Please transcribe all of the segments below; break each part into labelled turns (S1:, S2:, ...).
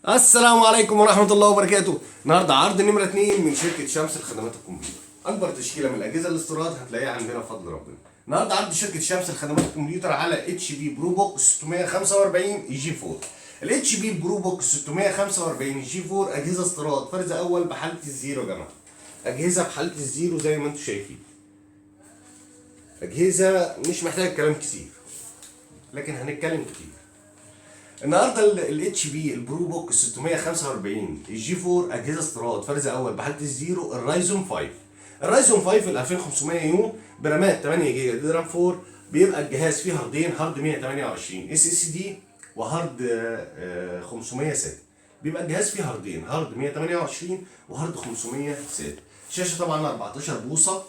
S1: السلام عليكم ورحمة الله وبركاته. النهارده عرض نمرة 2 من شركة شمس لخدمات الكمبيوتر. أكبر تشكيلة من الأجهزة الاستيراد هتلاقيها عندنا بفضل ربنا. النهارده عرض شركة شمس لخدمات الكمبيوتر على اتش بي برو بوك 645 جي 4. الاتش بي برو بوك 645 جي 4 أجهزة استيراد فرز أول بحالة الزيرو يا جماعة. أجهزة بحالة الزيرو زي ما أنتم شايفين. أجهزة مش محتاجة كلام كتير. لكن هنتكلم كتير. النهارده الاتش بي البرو بوك 645 الجي 4 اجهزه استيراد فرز اول بحاله الزيرو الرايزون 5. الرايزون 5 ال 2500 يو برامات 8 جيجا دي رام 4. بيبقى الجهاز فيه هاردين، هارد 128 اس اس دي وهارد 500 سات. بيبقى الجهاز فيه هاردين، هارد 128 وهارد 500 سات. شاشه طبعا 14 بوصه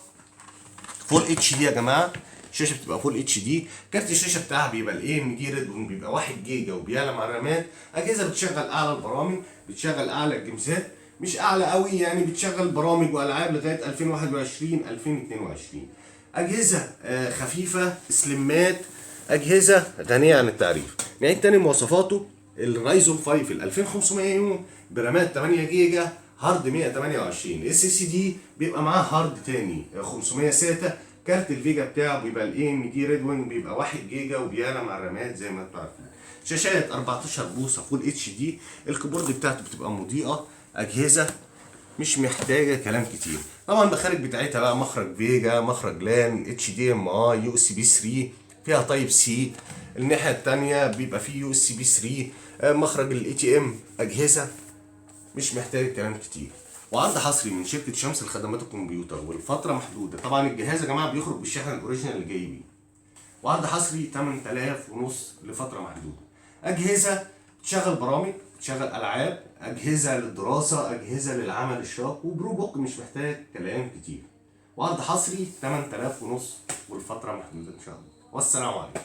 S1: فول اتش دي يا جماعه. الشاشه بتبقى فول اتش دي. كارت الشاشه بتاعها بيبقى الاي ام دي ريد، بيبقى 1 جيجا وبيعلى مع الرامات. اجهزه بتشغل اعلى البرامج، بتشغل اعلى الجيمزات، مش اعلى قوي يعني، بتشغل برامج والعاب لغايه 2021 2022. اجهزه خفيفه سليمات، اجهزه غنيه عن التعريف. نعيد تاني مواصفاته. الرايزون 5 ال 2500 يو برامات 8 جيجا، هارد 128 اس اس دي، بيبقى معاه هارد تاني 500 ساتا. كارت الفيجا بتاعه بيبقى الاي ام دي ريد وينج، بيبقى 1 جيجا وبيعلى مع الرامات زي ما انتم عارفين. شاشات 14 بوصه فول اتش دي. الكيبورد بتاعته بتبقى مضيئه. اجهزه مش محتاجه كلام كتير. طبعا المخارج بتاعتها بقى مخرج فيجا، مخرج لان، اتش دي ام اي، يو اس بي 3، فيها تايب سي. الناحيه الثانيه بيبقى فيه يو اس بي 3، مخرج الاي تي ام. اجهزه مش محتاج كلام كتير. وعرض حصري من شركه شمس لخدمات الكمبيوتر والفتره محدوده. طبعا الجهاز يا جماعه بيخرج بالشحن الاوريجينال اللي جاي بيه. وعرض حصري 8000 ونص لفتره محدوده. اجهزه تشغل برامج، تشغل العاب، اجهزه للدراسه، اجهزه للعمل الشاق. وبرو بوك مش محتاج كلام كتير. وعرض حصري 8000 ونص والفتره محدوده ان شاء الله. والسلام عليكم.